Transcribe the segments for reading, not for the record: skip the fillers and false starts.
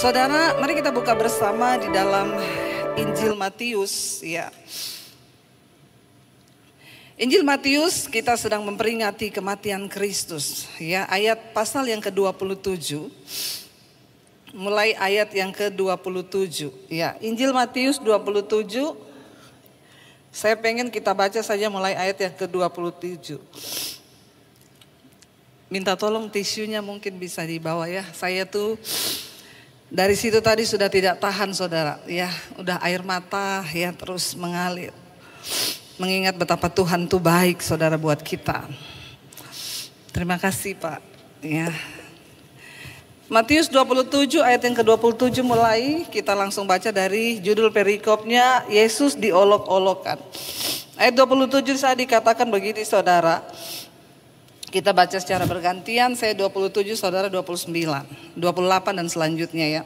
Saudara, mari kita buka bersama di dalam Injil Matius, ya. Injil Matius, kita sedang memperingati kematian Kristus, ya. Ayat pasal yang ke-27. Mulai ayat yang ke-27, ya. Injil Matius 27. Saya pengen kita baca saja mulai ayat yang ke-27. Minta tolong tisunya mungkin bisa dibawa ya. Saya tuh dari situ tadi sudah tidak tahan saudara, ya, udah air mata ya terus mengalir. Mengingat betapa Tuhan tuh baik saudara buat kita. Terima kasih Pak, ya. Matius 27 ayat yang ke-27 mulai, kita langsung baca dari judul perikopnya, Yesus diolok-olokkan. Ayat 27 saya dikatakan begini saudara. Kita baca secara bergantian, saya 27, saudara 29, 28 dan selanjutnya ya.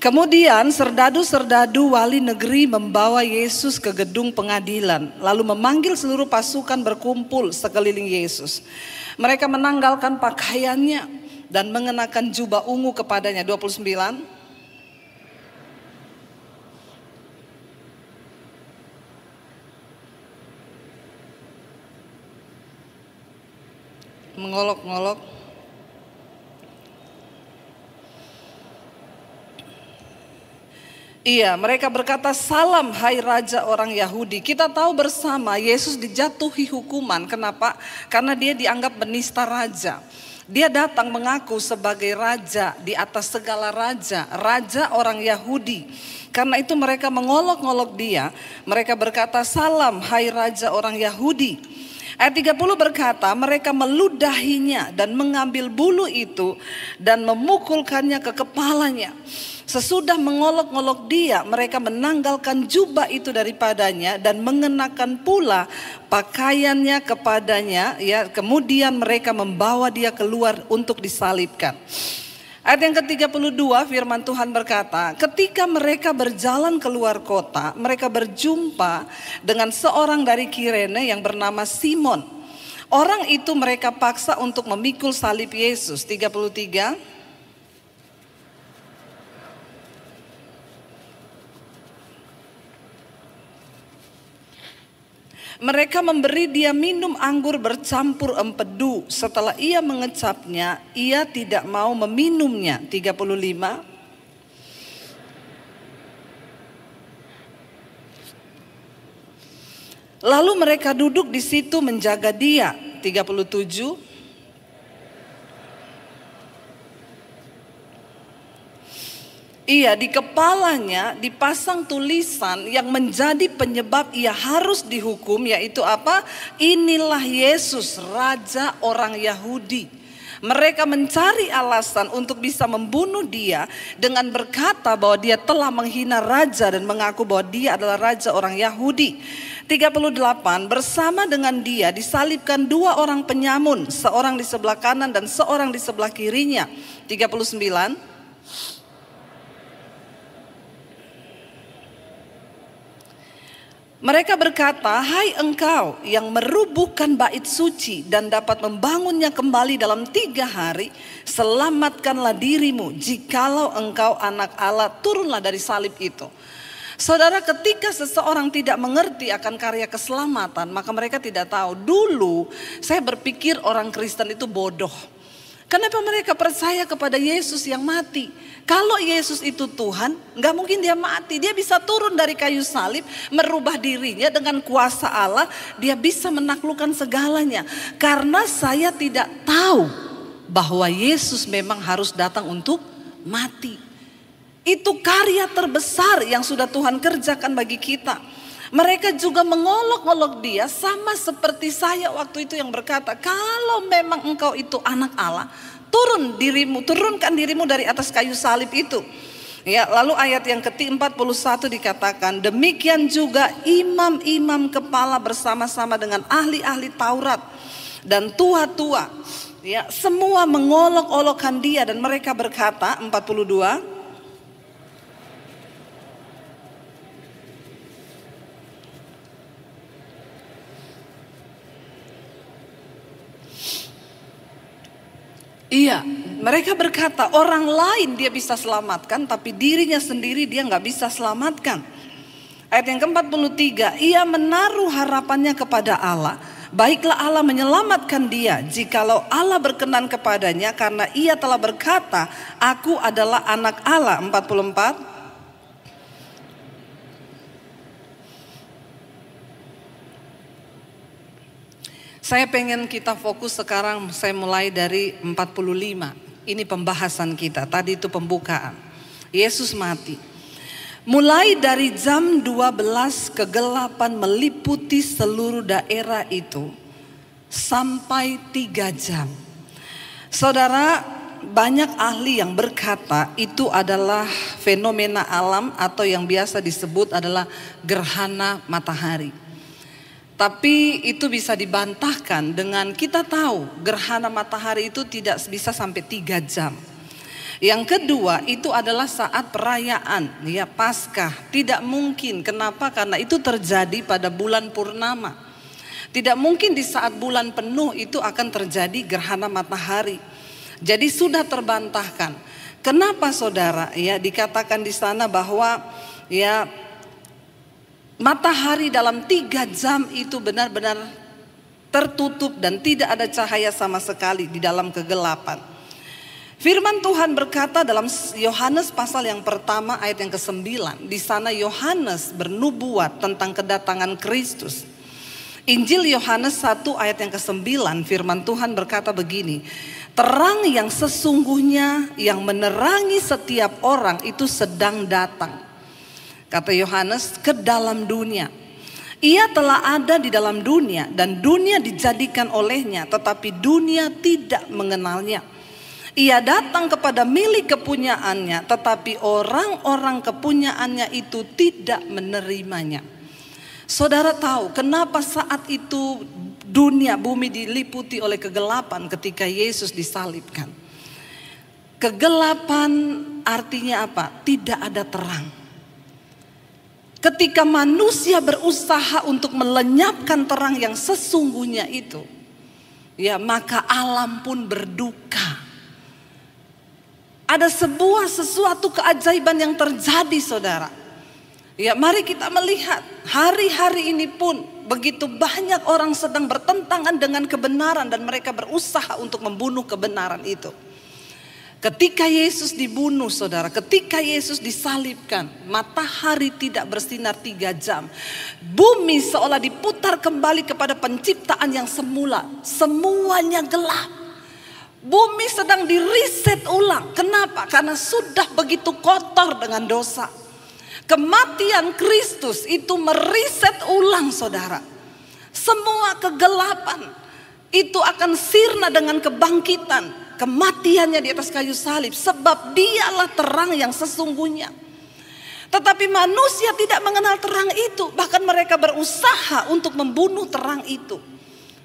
Kemudian serdadu-serdadu wali negeri membawa Yesus ke gedung pengadilan, lalu memanggil seluruh pasukan berkumpul sekeliling Yesus. Mereka menanggalkan pakaiannya dan mengenakan jubah ungu kepadanya. 29. Mengolok-ngolok. Iya, mereka berkata, "Salam hai Raja orang Yahudi." Kita tahu bersama Yesus dijatuhi hukuman. Kenapa? Karena dia dianggap menista raja. Dia datang mengaku sebagai raja di atas segala raja, raja orang Yahudi. Karena itu mereka mengolok-ngolok dia. Mereka berkata, "Salam hai Raja orang Yahudi." Ayat 30 berkata, mereka meludahinya dan mengambil bulu itu dan memukulkannya ke kepalanya. Sesudah mengolok-ngolok dia, mereka menanggalkan jubah itu daripadanya dan mengenakan pula pakaiannya kepadanya. Ya, kemudian mereka membawa dia keluar untuk disalibkan. Ayat yang ke-32 firman Tuhan berkata, ketika mereka berjalan keluar kota, mereka berjumpa dengan seorang dari Kirene yang bernama Simon. Orang itu mereka paksa untuk memikul salib Yesus. 33. Mereka memberi dia minum anggur bercampur empedu. Setelah ia mengecapnya, ia tidak mau meminumnya. 35. Lalu mereka duduk di situ menjaga dia. 37. Iya, di kepalanya dipasang tulisan yang menjadi penyebab ia harus dihukum, yaitu apa? Inilah Yesus, Raja orang Yahudi. Mereka mencari alasan untuk bisa membunuh dia dengan berkata bahwa dia telah menghina raja dan mengaku bahwa dia adalah raja orang Yahudi. 38, bersama dengan dia disalibkan dua orang penyamun, seorang di sebelah kanan dan seorang di sebelah kirinya. 39. Mereka berkata, "Hai engkau yang merubuhkan bait suci dan dapat membangunnya kembali dalam 3 hari, selamatkanlah dirimu. Jikalau engkau anak Allah, turunlah dari salib itu." Saudara, ketika seseorang tidak mengerti akan karya keselamatan, maka mereka tidak tahu. Dulu saya berpikir orang Kristen itu bodoh. Kenapa mereka percaya kepada Yesus yang mati? Kalau Yesus itu Tuhan, gak mungkin dia mati. Dia bisa turun dari kayu salib, merubah dirinya dengan kuasa Allah. Dia bisa menaklukkan segalanya. Karena saya tidak tahu bahwa Yesus memang harus datang untuk mati. Itu karya terbesar yang sudah Tuhan kerjakan bagi kita. Mereka juga mengolok-olok dia sama seperti saya waktu itu yang berkata, kalau memang engkau itu anak Allah, turunkan dirimu dari atas kayu salib itu. Ya, lalu ayat yang ke-41 dikatakan, demikian juga imam-imam kepala bersama-sama dengan ahli-ahli Taurat dan tua-tua. Ya, semua mengolok-olokkan dia dan mereka berkata, 42. Iya, mereka berkata orang lain dia bisa selamatkan, tapi dirinya sendiri dia nggak bisa selamatkan. Ayat yang ke-43, ia menaruh harapannya kepada Allah. Baiklah Allah menyelamatkan dia jikalau Allah berkenan kepadanya, karena ia telah berkata, aku adalah anak Allah. 44. Saya pengen kita fokus sekarang, saya mulai dari 45. Ini pembahasan kita, tadi itu pembukaan. Yesus mati. Mulai dari jam 12 kegelapan meliputi seluruh daerah itu sampai 3 jam. Saudara, banyak ahli yang berkata itu adalah fenomena alam atau yang biasa disebut adalah gerhana matahari. Tapi itu bisa dibantahkan dengan kita tahu gerhana matahari itu tidak bisa sampai 3 jam. Yang kedua itu adalah saat perayaan ya Paskah. Tidak mungkin, kenapa? Karena itu terjadi pada bulan purnama. Tidak mungkin di saat bulan penuh itu akan terjadi gerhana matahari. Jadi sudah terbantahkan. Kenapa saudara? Ya dikatakan di sana bahwa ya matahari dalam 3 jam itu benar-benar tertutup dan tidak ada cahaya sama sekali di dalam kegelapan. Firman Tuhan berkata dalam Yohanes pasal yang pertama ayat yang ke-9. Di sana Yohanes bernubuat tentang kedatangan Kristus. Injil Yohanes 1 ayat yang ke-9 firman Tuhan berkata begini. Terang yang sesungguhnya yang menerangi setiap orang itu sedang datang. Kata Yohanes, ke dalam dunia. Ia telah ada di dalam dunia dan dunia dijadikan olehnya, tetapi dunia tidak mengenalnya. Ia datang kepada milik kepunyaannya, tetapi orang-orang kepunyaannya itu tidak menerimanya. Saudara tahu kenapa saat itu dunia, bumi diliputi oleh kegelapan ketika Yesus disalibkan. Kegelapan artinya apa? Tidak ada terang. Ketika manusia berusaha untuk melenyapkan terang yang sesungguhnya itu, ya maka alam pun berduka. Ada sesuatu keajaiban yang terjadi saudara. Ya mari kita melihat hari-hari ini pun begitu banyak orang sedang bertentangan dengan kebenaran dan mereka berusaha untuk membunuh kebenaran itu. Ketika Yesus dibunuh saudara, ketika Yesus disalibkan, matahari tidak bersinar 3 jam. Bumi seolah diputar kembali kepada penciptaan yang semula. Semuanya gelap. Bumi sedang diriset ulang. Kenapa? Karena sudah begitu kotor dengan dosa. Kematian Kristus itu meriset ulang saudara. Semua kegelapan itu akan sirna dengan kebangkitan. Kematiannya di atas kayu salib. Sebab dialah terang yang sesungguhnya. Tetapi manusia tidak mengenal terang itu. Bahkan mereka berusaha untuk membunuh terang itu.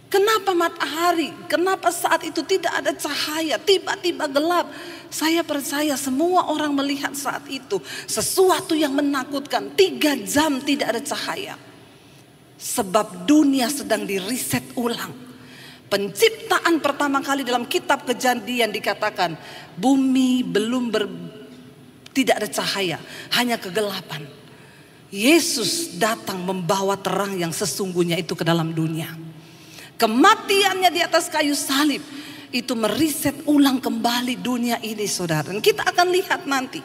Kenapa matahari? Kenapa saat itu tidak ada cahaya? Tiba-tiba gelap. Saya percaya semua orang melihat saat itu sesuatu yang menakutkan. 3 jam tidak ada cahaya. Sebab dunia sedang diriset ulang. Penciptaan pertama kali dalam kitab Kejadian dikatakan bumi tidak ada cahaya, hanya kegelapan. Yesus datang membawa terang yang sesungguhnya itu ke dalam dunia. Kematiannya di atas kayu salib itu meriset ulang kembali dunia ini saudara. Dan kita akan lihat nanti.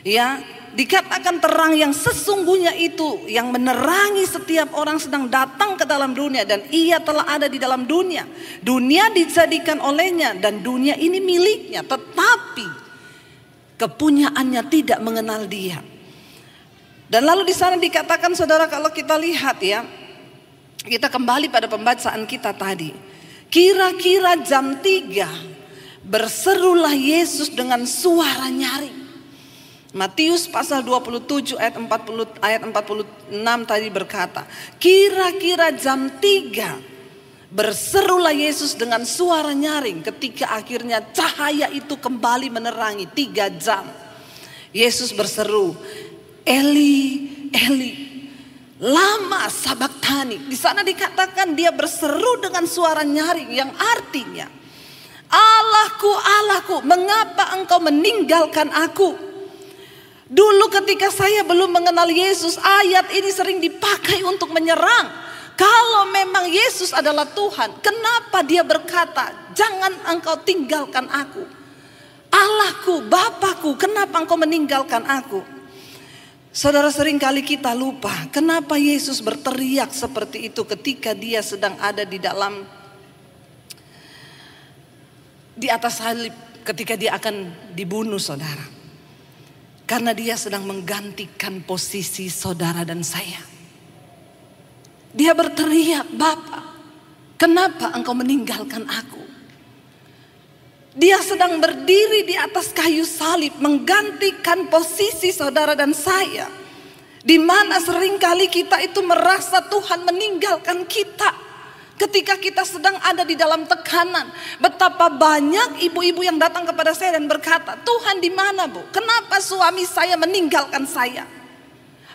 Ya, dikatakan terang yang sesungguhnya itu yang menerangi setiap orang sedang datang ke dalam dunia dan ia telah ada di dalam dunia. Dunia dijadikan olehnya dan dunia ini miliknya, tetapi kepunyaannya tidak mengenal dia. Dan lalu di sana dikatakan saudara, kalau kita lihat ya, kita kembali pada pembacaan kita tadi. Kira-kira jam 3 berserulah Yesus dengan suara nyaring. Matius pasal 27 ayat 46 tadi berkata, kira-kira jam 3 berserulah Yesus dengan suara nyaring ketika akhirnya cahaya itu kembali menerangi 3 jam. Yesus berseru, Eli, Eli, lama sabachthani. Di sana dikatakan dia berseru dengan suara nyaring yang artinya, Allahku, Allahku, mengapa engkau meninggalkan aku? Dulu ketika saya belum mengenal Yesus, ayat ini sering dipakai untuk menyerang. Kalau memang Yesus adalah Tuhan, kenapa dia berkata, jangan engkau tinggalkan aku? Allahku, Bapakku, kenapa engkau meninggalkan aku? Saudara, seringkali kita lupa kenapa Yesus berteriak seperti itu ketika dia sedang ada di atas salib, ketika dia akan dibunuh, saudara. Karena dia sedang menggantikan posisi saudara dan saya. Dia berteriak, Bapa, kenapa engkau meninggalkan aku? Dia sedang berdiri di atas kayu salib menggantikan posisi saudara dan saya. Di mana seringkali kita itu merasa Tuhan meninggalkan kita. Ketika kita sedang ada di dalam tekanan. Betapa banyak ibu-ibu yang datang kepada saya dan berkata, Tuhan di mana, Bu? Kenapa suami saya meninggalkan saya?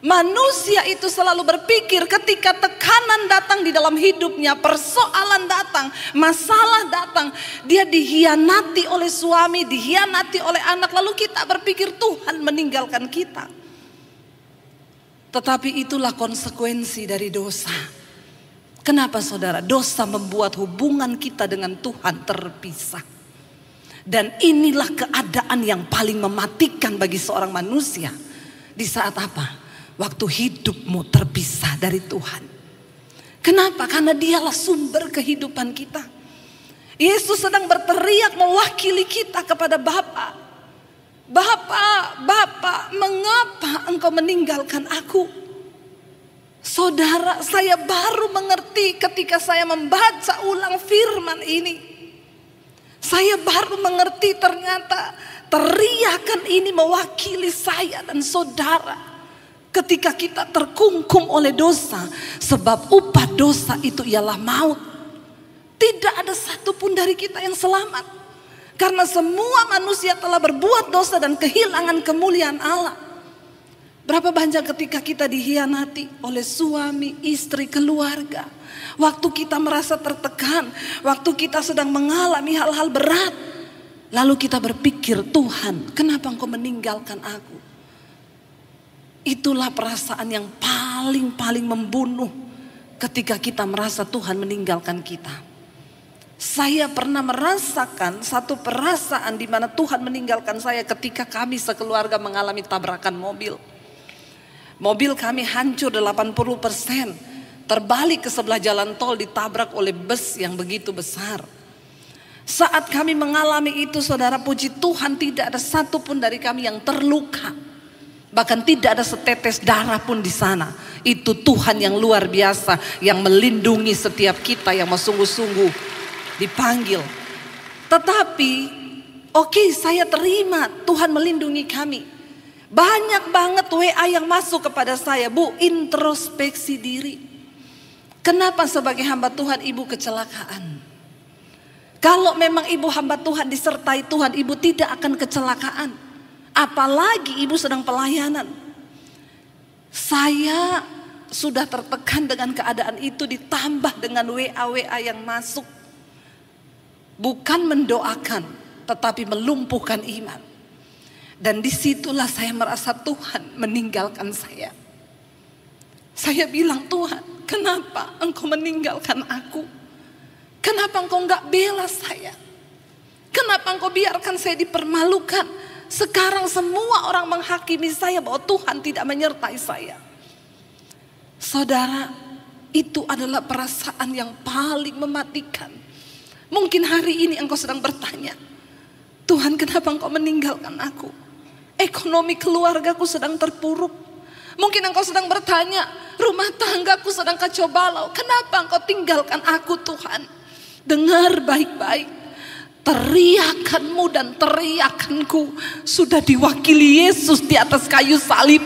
Manusia itu selalu berpikir ketika tekanan datang di dalam hidupnya, persoalan datang, masalah datang, dia dihianati oleh suami, dihianati oleh anak, lalu kita berpikir Tuhan meninggalkan kita. Tetapi itulah konsekuensi dari dosa. Kenapa, saudara? Dosa membuat hubungan kita dengan Tuhan terpisah. Dan inilah keadaan yang paling mematikan bagi seorang manusia. Di saat apa? Waktu hidupmu terpisah dari Tuhan. Kenapa? Karena dialah sumber kehidupan kita. Yesus sedang berteriak mewakili kita kepada Bapa. Bapa, Bapa, mengapa engkau meninggalkan aku? Saudara, saya baru mengerti ketika saya membaca ulang firman ini. Saya baru mengerti ternyata teriakan ini mewakili saya dan saudara. Ketika kita terkungkum oleh dosa, sebab upah dosa itu ialah maut. Tidak ada satupun dari kita yang selamat. Karena semua manusia telah berbuat dosa dan kehilangan kemuliaan Allah. Berapa banyak ketika kita dihianati oleh suami, istri, keluarga. Waktu kita merasa tertekan, waktu kita sedang mengalami hal-hal berat. Lalu kita berpikir, Tuhan, kenapa engkau meninggalkan aku? Itulah perasaan yang paling membunuh ketika kita merasa Tuhan meninggalkan kita. Saya pernah merasakan satu perasaan di mana Tuhan meninggalkan saya ketika kami sekeluarga mengalami tabrakan mobil. Mobil kami hancur 80%, terbalik ke sebelah jalan tol, ditabrak oleh bus yang begitu besar. Saat kami mengalami itu, saudara, puji Tuhan tidak ada satupun dari kami yang terluka. Bahkan tidak ada setetes darah pun di sana. Itu Tuhan yang luar biasa, yang melindungi setiap kita yang sungguh-sungguh dipanggil. Tetapi oke, saya terima Tuhan melindungi kami. Banyak banget WA yang masuk kepada saya, Bu, introspeksi diri. Kenapa sebagai hamba Tuhan ibu kecelakaan? Kalau memang ibu hamba Tuhan disertai Tuhan, ibu tidak akan kecelakaan. Apalagi ibu sedang pelayanan. Saya sudah tertekan dengan keadaan itu, ditambah dengan WA yang masuk. Bukan mendoakan, tetapi melumpuhkan iman. Dan disitulah saya merasa Tuhan meninggalkan saya. Saya bilang, Tuhan, kenapa engkau meninggalkan aku? Kenapa engkau enggak bela saya? Kenapa engkau biarkan saya dipermalukan? Sekarang semua orang menghakimi saya bahwa Tuhan tidak menyertai saya. Saudara, itu adalah perasaan yang paling mematikan. Mungkin hari ini engkau sedang bertanya, Tuhan, kenapa engkau meninggalkan aku? Ekonomi keluargaku sedang terpuruk. Mungkin engkau sedang bertanya, rumah tanggaku sedang kacau balau. Kenapa engkau tinggalkan aku, Tuhan? Dengar baik-baik. Teriakanmu dan teriakanku sudah diwakili Yesus di atas kayu salib.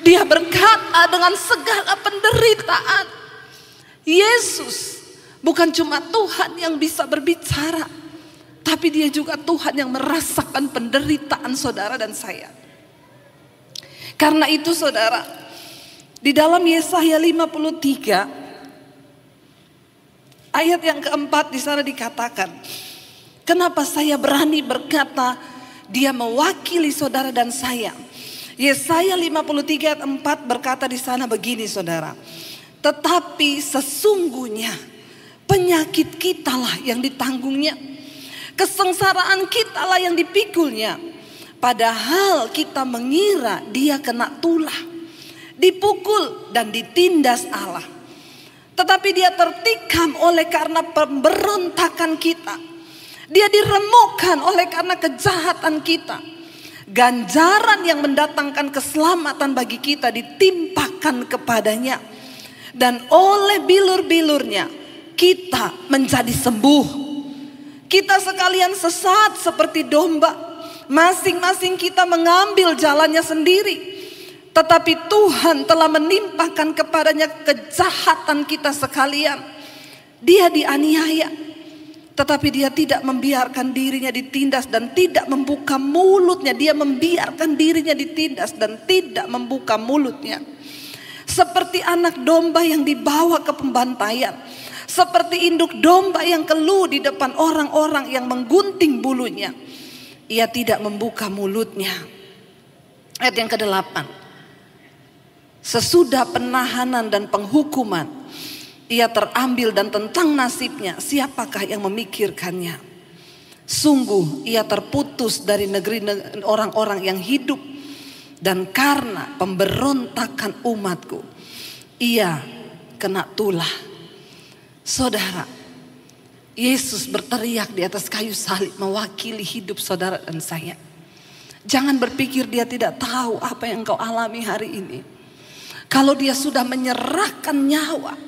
Dia berkata dengan segala penderitaan. Yesus bukan cuma Tuhan yang bisa berbicara, tapi dia juga Tuhan yang merasakan penderitaan saudara dan saya. Karena itu saudara, di dalam Yesaya 53 ayat yang keempat di sana dikatakan, Kenapa saya berani berkata dia mewakili saudara dan saya? Yesaya 53 ayat 4 berkata di sana begini saudara. Tetapi sesungguhnya penyakit kitalah yang ditanggungnya. Kesengsaraan kitalah yang dipikulnya. Padahal kita mengira dia kena tulah, dipukul dan ditindas Allah. Tetapi dia tertikam oleh karena pemberontakan kita. Dia diremukkan oleh karena kejahatan kita. Ganjaran yang mendatangkan keselamatan bagi kita ditimpakan kepadanya. Dan oleh bilur-bilurnya kita menjadi sembuh. Kita sekalian sesat seperti domba. Masing-masing kita mengambil jalannya sendiri. Tetapi Tuhan telah menimpakan kepadanya kejahatan kita sekalian. Dia dianiaya, tetapi dia tidak membiarkan dirinya ditindas dan tidak membuka mulutnya. Dia membiarkan dirinya ditindas dan tidak membuka mulutnya. Seperti anak domba yang dibawa ke pembantaian. Seperti induk domba yang keluh di depan orang-orang yang menggunting bulunya. Ia tidak membuka mulutnya. Ayat yang ke-8. Sesudah penahanan dan penghukuman, ia terambil dan tentang nasibnya siapakah yang memikirkannya? Sungguh ia terputus dari negeri orang-orang yang hidup. Dan karena pemberontakan umatku, ia kena tulah. Saudara, Yesus berteriak di atas kayu salib mewakili hidup saudara dan saya. Jangan berpikir dia tidak tahu apa yang engkau alami hari ini. Kalau dia sudah menyerahkan nyawa,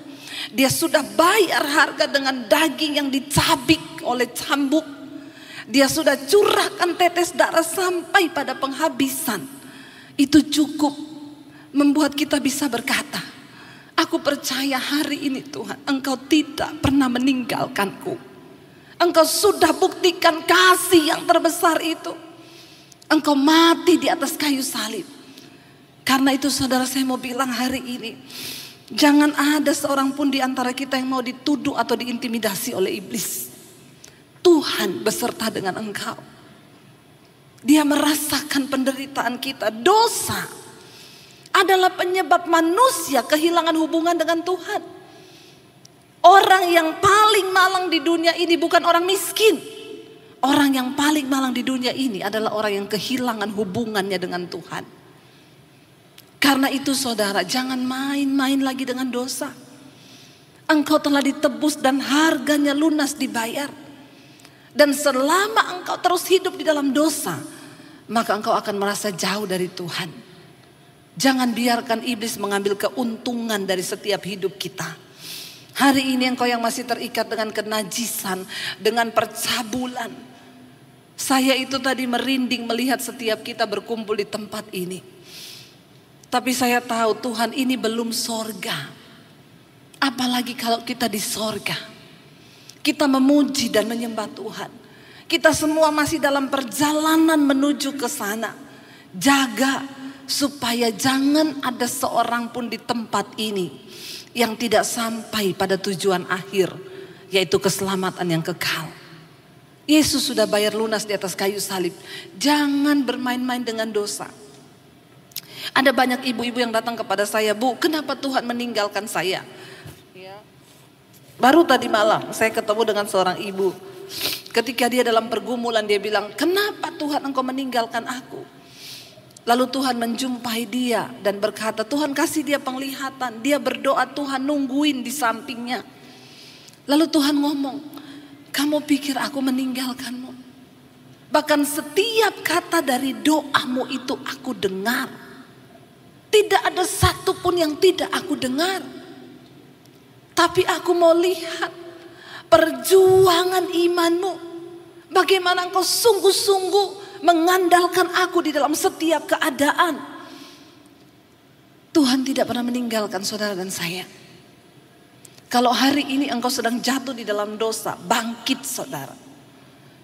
dia sudah bayar harga dengan daging yang dicabik oleh cambuk. Dia sudah curahkan tetes darah sampai pada penghabisan. Itu cukup membuat kita bisa berkata, aku percaya hari ini Tuhan, Engkau tidak pernah meninggalkanku. Engkau sudah buktikan kasih yang terbesar itu. Engkau mati di atas kayu salib. Karena itu saudara, saya mau bilang hari ini, jangan ada seorang pun di antara kita yang mau dituduh atau diintimidasi oleh iblis. Tuhan beserta dengan engkau. Dia merasakan penderitaan kita. Dosa adalah penyebab manusia kehilangan hubungan dengan Tuhan. Orang yang paling malang di dunia ini bukan orang miskin. Orang yang paling malang di dunia ini adalah orang yang kehilangan hubungannya dengan Tuhan. Karena itu saudara, jangan main-main lagi dengan dosa. Engkau telah ditebus dan harganya lunas dibayar. Dan selama engkau terus hidup di dalam dosa, maka engkau akan merasa jauh dari Tuhan. Jangan biarkan iblis mengambil keuntungan dari setiap hidup kita. Hari ini engkau yang masih terikat dengan kenajisan, dengan percabulan. Saya itu tadi merinding melihat setiap kita berkumpul di tempat ini. Tapi saya tahu Tuhan ini belum sorga. Apalagi kalau kita di sorga. Kita memuji dan menyembah Tuhan. Kita semua masih dalam perjalanan menuju ke sana. Jaga supaya jangan ada seorang pun di tempat ini yang tidak sampai pada tujuan akhir, yaitu keselamatan yang kekal. Yesus sudah bayar lunas di atas kayu salib. Jangan bermain-main dengan dosa. Ada banyak ibu-ibu yang datang kepada saya, Bu, kenapa Tuhan meninggalkan saya? Baru tadi malam saya ketemu dengan seorang ibu. Ketika dia dalam pergumulan, dia bilang, kenapa Tuhan Engkau meninggalkan aku? Lalu Tuhan menjumpai dia dan berkata, Tuhan kasih dia penglihatan. Dia berdoa, Tuhan nungguin di sampingnya. Lalu Tuhan ngomong, kamu pikir aku meninggalkanmu? Bahkan setiap kata dari doamu itu aku dengar. Tidak ada satu pun yang tidak aku dengar. Tapi aku mau lihat perjuangan imanmu. Bagaimana engkau sungguh-sungguh mengandalkan aku di dalam setiap keadaan. Tuhan tidak pernah meninggalkan saudara dan saya. Kalau hari ini engkau sedang jatuh di dalam dosa, bangkit saudara.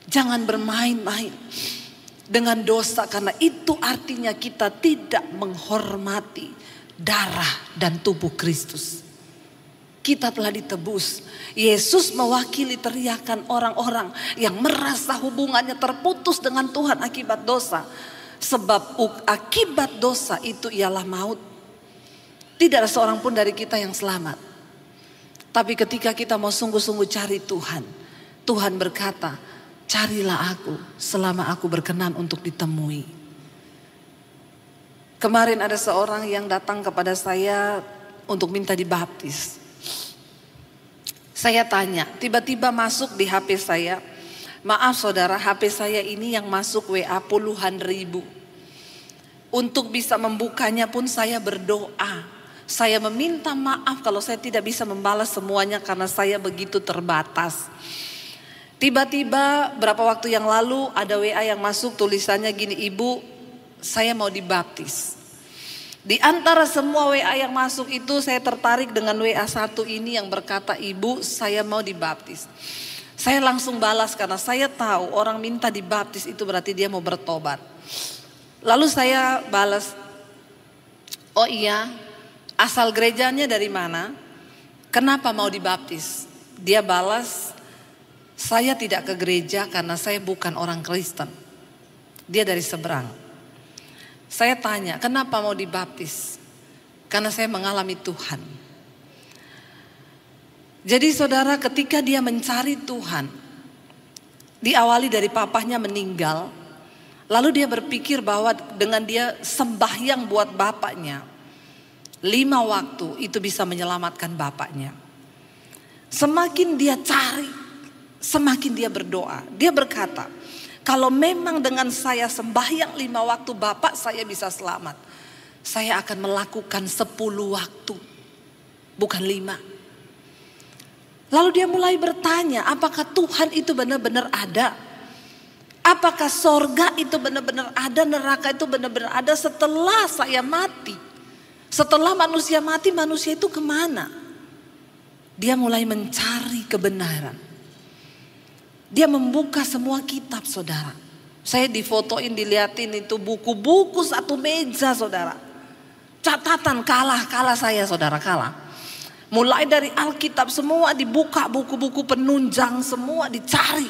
Jangan bermain-main dengan dosa, karena itu artinya kita tidak menghormati darah dan tubuh Kristus. Kita telah ditebus. Yesus mewakili teriakan orang-orang yang merasa hubungannya terputus dengan Tuhan akibat dosa. Sebab akibat dosa itu ialah maut. Tidak ada seorang pun dari kita yang selamat. Tapi ketika kita mau sungguh-sungguh cari Tuhan, Tuhan berkata, carilah aku selama aku berkenan untuk ditemui. Kemarin ada seorang yang datang kepada saya untuk minta dibaptis. Saya tanya, tiba-tiba masuk di HP saya. Maaf saudara, HP saya ini yang masuk WA puluhan ribu. Untuk bisa membukanya pun saya berdoa. Saya meminta maaf kalau saya tidak bisa membalas semuanya karena saya begitu terbatas. Tiba-tiba berapa waktu yang lalu ada WA yang masuk, tulisannya gini, Ibu, saya mau dibaptis. Di antara semua WA yang masuk itu saya tertarik dengan WA satu ini yang berkata, Ibu, saya mau dibaptis. Saya langsung balas karena saya tahu orang minta dibaptis itu berarti dia mau bertobat. Lalu saya balas, oh iya, asal gerejanya dari mana? Kenapa mau dibaptis? Dia balas, saya tidak ke gereja karena saya bukan orang Kristen. Dia dari seberang. Saya tanya, kenapa mau dibaptis? Karena saya mengalami Tuhan. Jadi saudara, ketika dia mencari Tuhan, diawali dari papahnya meninggal, lalu dia berpikir bahwa dengan dia sembahyang buat bapaknya, 5 waktu itu bisa menyelamatkan bapaknya. Semakin dia cari, semakin dia berdoa. Dia berkata, kalau memang dengan saya sembahyang 5 waktu bapak saya bisa selamat, saya akan melakukan 10 waktu, bukan 5. Lalu dia mulai bertanya, apakah Tuhan itu benar-benar ada? Apakah sorga itu benar-benar ada, neraka itu benar-benar ada setelah saya mati? Setelah manusia mati, manusia itu kemana? Dia mulai mencari kebenaran. Dia membuka semua kitab saudara. Saya difotoin, diliatin itu buku-buku satu meja saudara. Catatan kalah saya saudara, kalah. Mulai dari Alkitab semua dibuka, buku-buku penunjang semua dicari.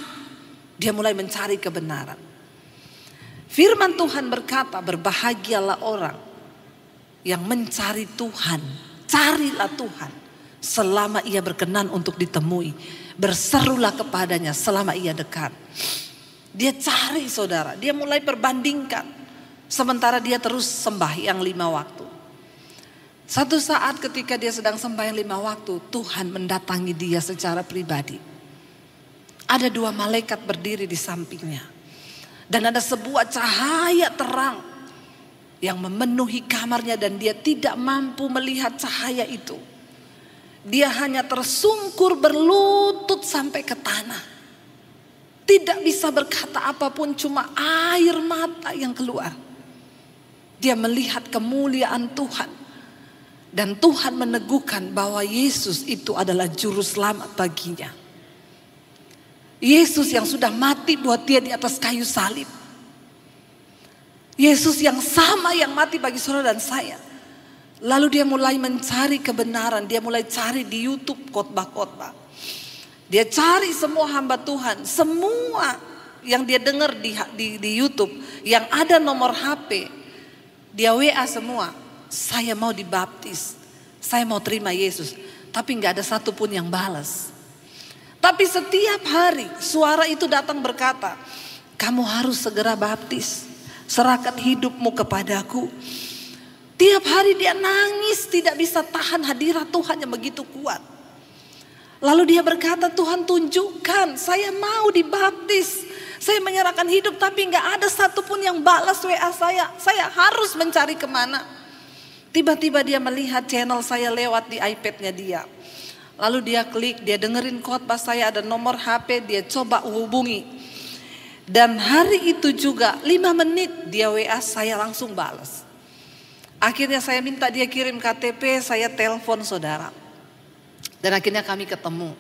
Dia mulai mencari kebenaran. Firman Tuhan berkata, berbahagialah orang yang mencari Tuhan. Carilah Tuhan selama ia berkenan untuk ditemui. Berserulah kepadanya selama ia dekat. Dia cari saudara, dia mulai perbandingkan. Sementara dia terus sembahyang 5 waktu. Satu saat ketika dia sedang sembahyang 5 waktu, Tuhan mendatangi dia secara pribadi. Ada 2 malaikat berdiri di sampingnya. Dan ada sebuah cahaya terang yang memenuhi kamarnya dan dia tidak mampu melihat cahaya itu. Dia hanya tersungkur berlutut sampai ke tanah. Tidak bisa berkata apapun, cuma air mata yang keluar. Dia melihat kemuliaan Tuhan. Dan Tuhan meneguhkan bahwa Yesus itu adalah juru selamat baginya. Yesus yang sudah mati buat dia di atas kayu salib. Yesus yang sama yang mati bagi saudara dan saya. Lalu dia mulai mencari kebenaran. Dia mulai cari di YouTube khotbah-khotbah. Dia cari semua hamba Tuhan. Semua yang dia dengar di YouTube. Yang ada nomor HP. Dia WA semua. Saya mau dibaptis. Saya mau terima Yesus. Tapi gak ada satupun yang balas. Tapi setiap hari suara itu datang berkata, kamu harus segera baptis. Serahkan hidupmu kepadaku. Tiap hari dia nangis, tidak bisa tahan hadirat Tuhan yang begitu kuat. Lalu dia berkata, Tuhan tunjukkan, saya mau dibaptis. Saya menyerahkan hidup tapi gak ada satupun yang balas WA saya. Saya harus mencari kemana. Tiba-tiba dia melihat channel saya lewat di iPad-nya dia. Lalu dia klik, dia dengerin khotbah saya, ada nomor HP, dia coba hubungi. Dan hari itu juga 5 menit dia WA, saya langsung balas. Akhirnya saya minta dia kirim KTP, saya telepon saudara. Dan akhirnya kami ketemu.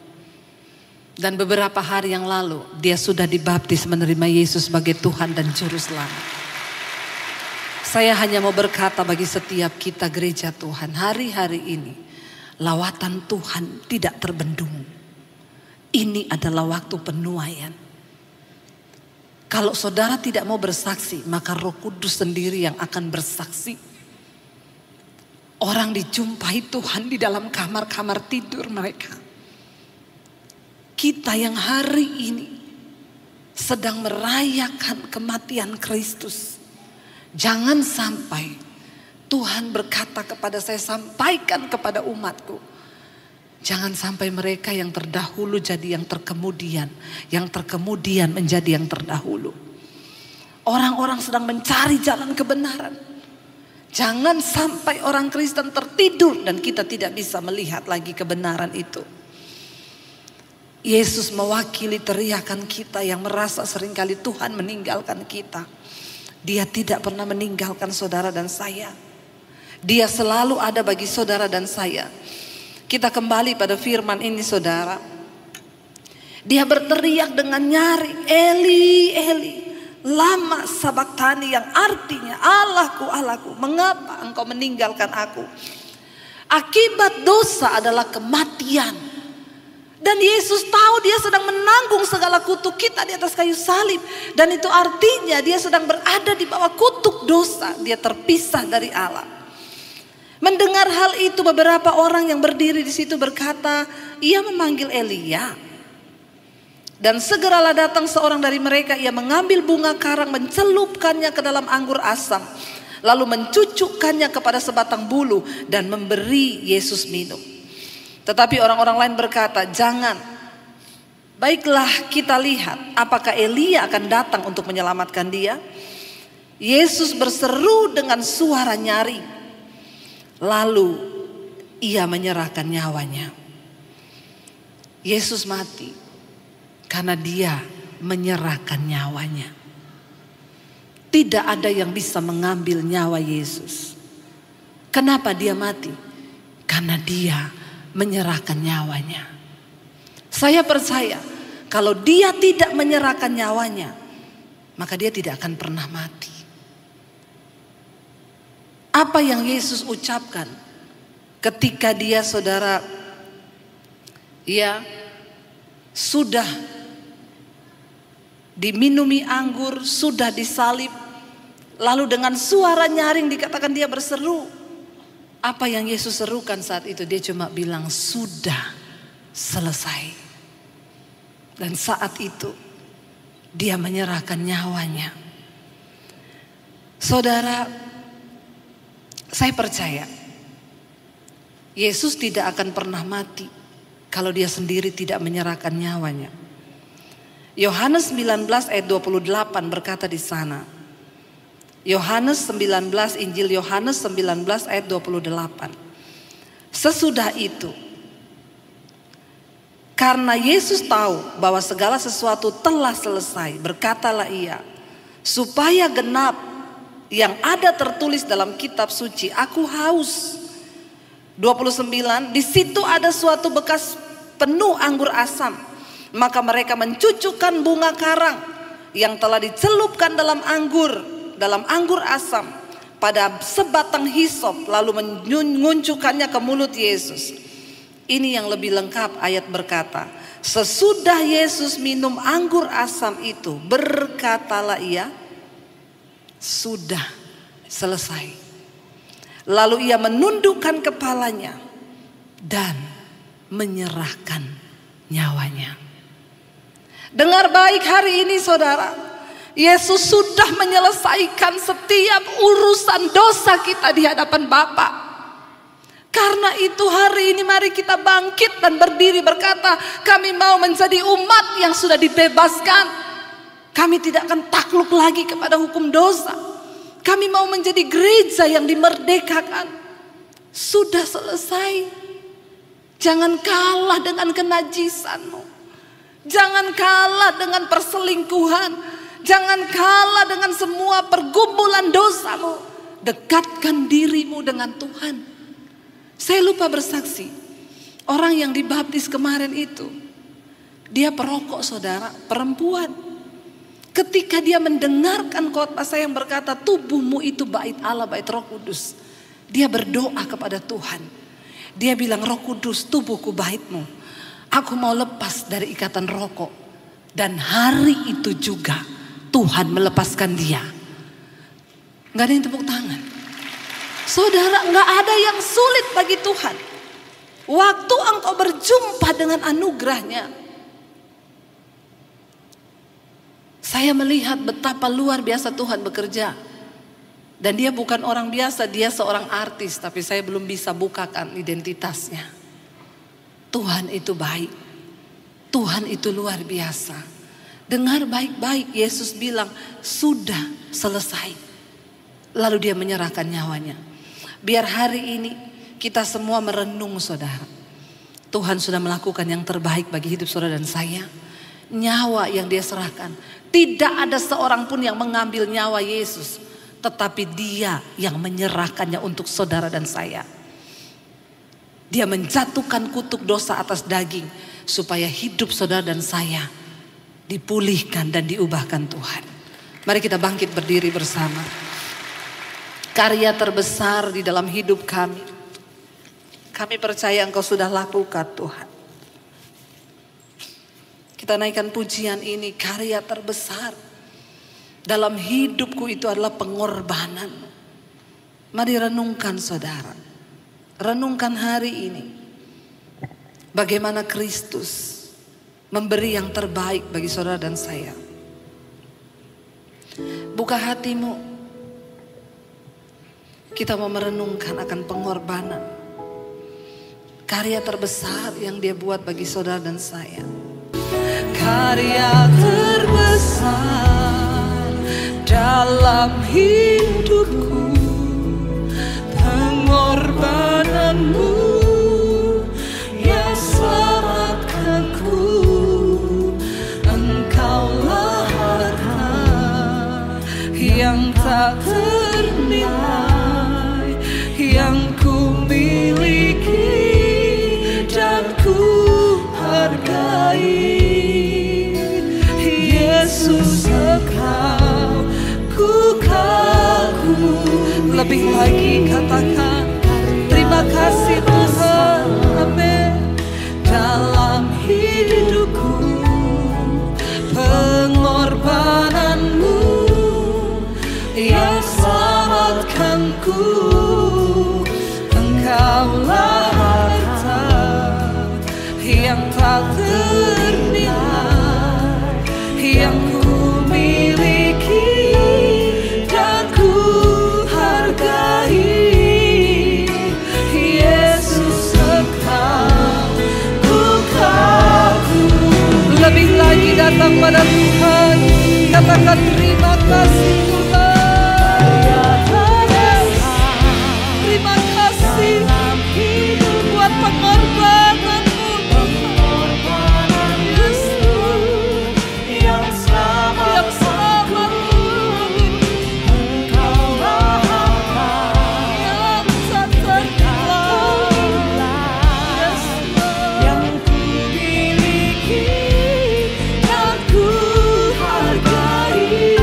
Dan beberapa hari yang lalu dia sudah dibaptis menerima Yesus sebagai Tuhan dan Juru Selamat. Saya hanya mau berkata bagi setiap kita gereja Tuhan hari-hari ini. lawatan Tuhan tidak terbendung. Ini adalah waktu penuaian. Kalau saudara tidak mau bersaksi, maka Roh Kudus sendiri yang akan bersaksi. Orang dijumpai Tuhan di dalam kamar-kamar tidur mereka. Kita yang hari ini sedang merayakan kematian Kristus. Jangan sampai Tuhan berkata kepada saya, sampaikan kepada umatku. Jangan sampai mereka yang terdahulu jadi yang terkemudian. Yang terkemudian menjadi yang terdahulu. Orang-orang sedang mencari jalan kebenaran. Jangan sampai orang Kristen tertidur dan kita tidak bisa melihat lagi kebenaran itu. Yesus mewakili teriakan kita yang merasa seringkali Tuhan meninggalkan kita. Dia tidak pernah meninggalkan saudara dan saya. Dia selalu ada bagi saudara dan saya. Kita kembali pada firman ini saudara. Dia berteriak dengan nyaring, Eli, Eli, lama sabachthani, yang artinya Allahku, Allahku, mengapa engkau meninggalkan aku? Akibat dosa adalah kematian. Dan Yesus tahu dia sedang menanggung segala kutuk kita di atas kayu salib. Dan itu artinya dia sedang berada di bawah kutuk dosa. Dia terpisah dari Allah. Mendengar hal itu beberapa orang yang berdiri di situ berkata, ia memanggil Elia. Dan segeralah datang seorang dari mereka, ia mengambil bunga karang, mencelupkannya ke dalam anggur asam. Lalu mencucukkannya kepada sebatang bulu dan memberi Yesus minum. Tetapi orang-orang lain berkata, jangan. Baiklah kita lihat apakah Elia akan datang untuk menyelamatkan dia. Yesus berseru dengan suara nyaring. Lalu ia menyerahkan nyawanya. Yesus mati karena dia menyerahkan nyawanya. Tidak ada yang bisa mengambil nyawa Yesus. Kenapa dia mati? Karena dia menyerahkan nyawanya. Saya percaya kalau dia tidak menyerahkan nyawanya, maka dia tidak akan pernah mati. Apa yang Yesus ucapkan ketika dia saudara, ya sudah diminumi anggur, sudah disalib, lalu dengan suara nyaring dikatakan dia berseru. Apa yang Yesus serukan saat itu? Dia cuma bilang sudah selesai. Dan saat itu dia menyerahkan nyawanya. Saudara, saya percaya Yesus tidak akan pernah mati kalau dia sendiri tidak menyerahkan nyawanya. Yohanes 19 ayat 28 berkata di sana. Yohanes 19, Injil Yohanes 19 ayat 28. Sesudah itu, karena Yesus tahu bahwa segala sesuatu telah selesai, berkatalah ia, supaya genap yang ada tertulis dalam kitab suci, aku haus. 29, di situ ada suatu bekas penuh anggur asam. Maka mereka mencucukkan bunga karang yang telah dicelupkan dalam anggur asam pada sebatang hisop, lalu menguncukannya ke mulut Yesus. Ini yang lebih lengkap, ayat berkata, sesudah Yesus minum anggur asam itu, berkatalah ia, sudah selesai. Lalu ia menundukkan kepalanya dan menyerahkan nyawanya. Dengar baik hari ini saudara, Yesus sudah menyelesaikan setiap urusan dosa kita di hadapan Bapa. Karena itu hari ini mari kita bangkit dan berdiri berkata, kami mau menjadi umat yang sudah dibebaskan. Kami tidak akan takluk lagi kepada hukum dosa. Kami mau menjadi gereja yang dimerdekakan. Sudah selesai. Jangan kalah dengan kenajisanmu. Jangan kalah dengan perselingkuhan. Jangan kalah dengan semua pergumulan dosamu. Dekatkan dirimu dengan Tuhan. Saya lupa bersaksi. Orang yang dibaptis kemarin itu, dia perokok saudara, perempuan. Ketika dia mendengarkan khotbah saya yang berkata tubuhmu itu bait Allah, bait Roh Kudus, dia berdoa kepada Tuhan. Dia bilang, Roh Kudus, tubuhku baitmu. Aku mau lepas dari ikatan rokok. Dan hari itu juga Tuhan melepaskan dia. Gak ada yang tepuk tangan. Saudara, gak ada yang sulit bagi Tuhan. Waktu engkau berjumpa dengan anugerahnya. Saya melihat betapa luar biasa Tuhan bekerja. Dan dia bukan orang biasa, dia seorang artis. Tapi saya belum bisa bukakan identitasnya. Tuhan itu baik. Tuhan itu luar biasa. Dengar baik-baik, Yesus bilang sudah selesai. Lalu dia menyerahkan nyawanya. Biar hari ini kita semua merenung saudara. Tuhan sudah melakukan yang terbaik bagi hidup saudara dan saya. Nyawa yang dia serahkan. Tidak ada seorang pun yang mengambil nyawa Yesus. Tetapi dia yang menyerahkannya untuk saudara dan saya. Dia menjatuhkan kutuk dosa atas daging. Supaya hidup saudara dan saya dipulihkan dan diubahkan Tuhan. Mari kita bangkit berdiri bersama. Karya terbesar di dalam hidup kami. Kami percaya Engkau sudah lakukan Tuhan. Kita naikkan pujian ini, karya terbesar dalam hidupku itu adalah pengorbanan. Mari renungkan saudara. Renungkan hari ini. Bagaimana Kristus memberi yang terbaik bagi saudara dan saya. Buka hatimu. Kita mau merenungkan akan pengorbanan. Karya terbesar yang dia buat bagi saudara dan saya. Karya terbesar dalam hidupku. Pengorbananmu. Yang tak ternilai, yang ku miliki dan ku hargai. Yesus Engkau ku kagumi. Lebih lagi katakan terima kasih Tuhan. Amin. Dalam hidupku pengorbananmu yang selamatkanku. Engkaulah harta yang tak ternilai, yang ku miliki dan ku hargai. Yesus Engkau ku kagumi. Lebih lagi datang pada Tuhan, katakan terima kasih Tuhan. Terima kasih buat pengorbananmu, Yesus yang selamat. Engkaulah harta yang tak ternilai, yang ku miliki dan ku hargai.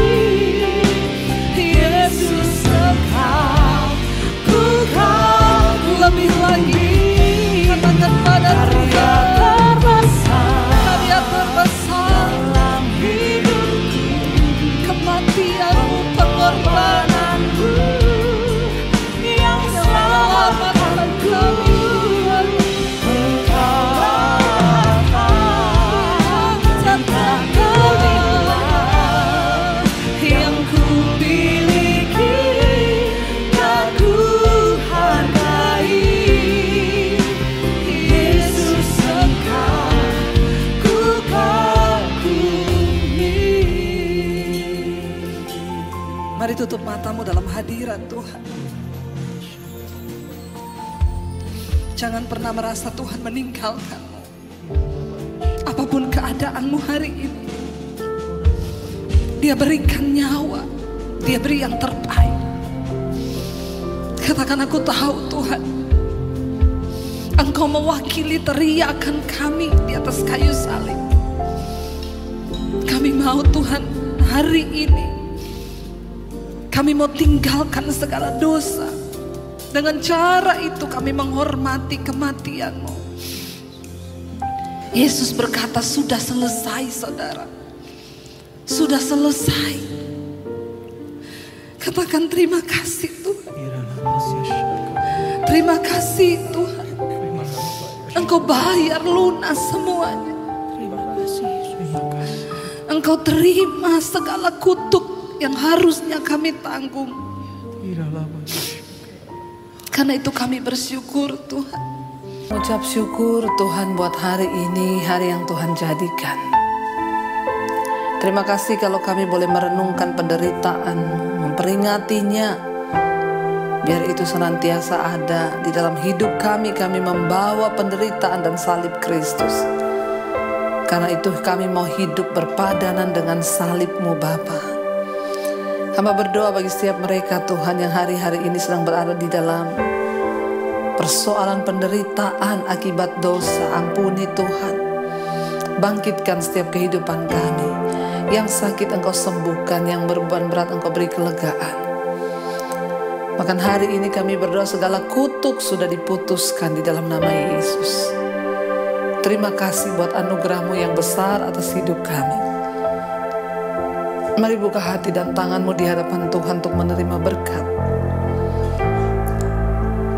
Yesus Engkau ku kagumi. Lebih lagi katakan pada Tuhan, karya terbesar dalam hidupku. Kematianmu, pengorbananmu yang selamatkanku. Engkaulah tak ternilai, yang ku miliki dan ku hargai. Yesus Engkau ku kagumi. Mari tutup matamu dalam hadirat Tuhan. Jangan pernah merasa Tuhan meninggalkanmu. Apapun keadaanmu hari ini, Dia berikan nyawa, Dia beri yang terbaik. Katakan, aku tahu Tuhan, Engkau mewakili teriakan kami di atas kayu salib. Kami mau Tuhan hari ini, kami mau tinggalkan segala dosa. Dengan cara itu kami menghormati kematian-Mu. Yesus berkata, sudah selesai saudara. Sudah selesai. Katakan terima kasih Tuhan. Terima kasih Tuhan. Engkau bayar lunas semuanya. Engkau terima segala kutuk yang harusnya kami tanggung. Karena itu kami bersyukur Tuhan. Ucap syukur Tuhan buat hari ini, hari yang Tuhan jadikan. Terima kasih kalau kami boleh merenungkan penderitaan-Mu, memperingatinya. Biar itu senantiasa ada di dalam hidup kami. Kami membawa penderitaan dan salib Kristus. Karena itu kami mau hidup berpadanan dengan salib-Mu Bapa. Hamba berdoa bagi setiap mereka Tuhan yang hari-hari ini sedang berada di dalam persoalan penderitaan akibat dosa. Ampuni Tuhan. Bangkitkan setiap kehidupan kami. Yang sakit Engkau sembuhkan, yang berbeban berat Engkau beri kelegaan. Bahkan hari ini kami berdoa segala kutuk sudah diputuskan di dalam nama Yesus. Terima kasih buat anugerah-Mu yang besar atas hidup kami. Mari buka hati dan tangan-Mu di hadapan Tuhan untuk menerima berkat.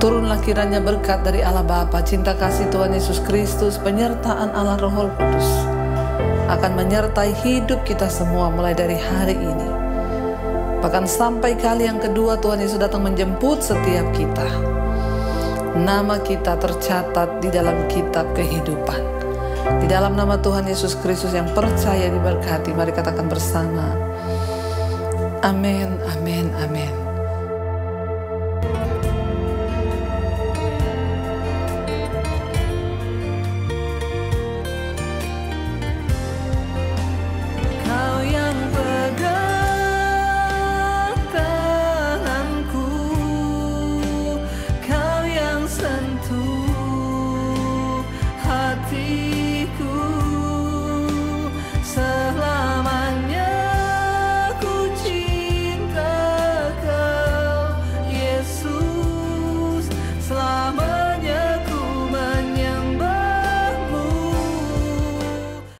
Turunlah kiranya berkat dari Allah Bapa, cinta kasih Tuhan Yesus Kristus, penyertaan Allah Roh Kudus akan menyertai hidup kita semua mulai dari hari ini. Bahkan sampai kali yang kedua Tuhan Yesus datang menjemput setiap kita. Nama kita tercatat di dalam kitab kehidupan. Di dalam nama Tuhan Yesus Kristus yang percaya diberkati, mari katakan bersama. Amin, amin, amin.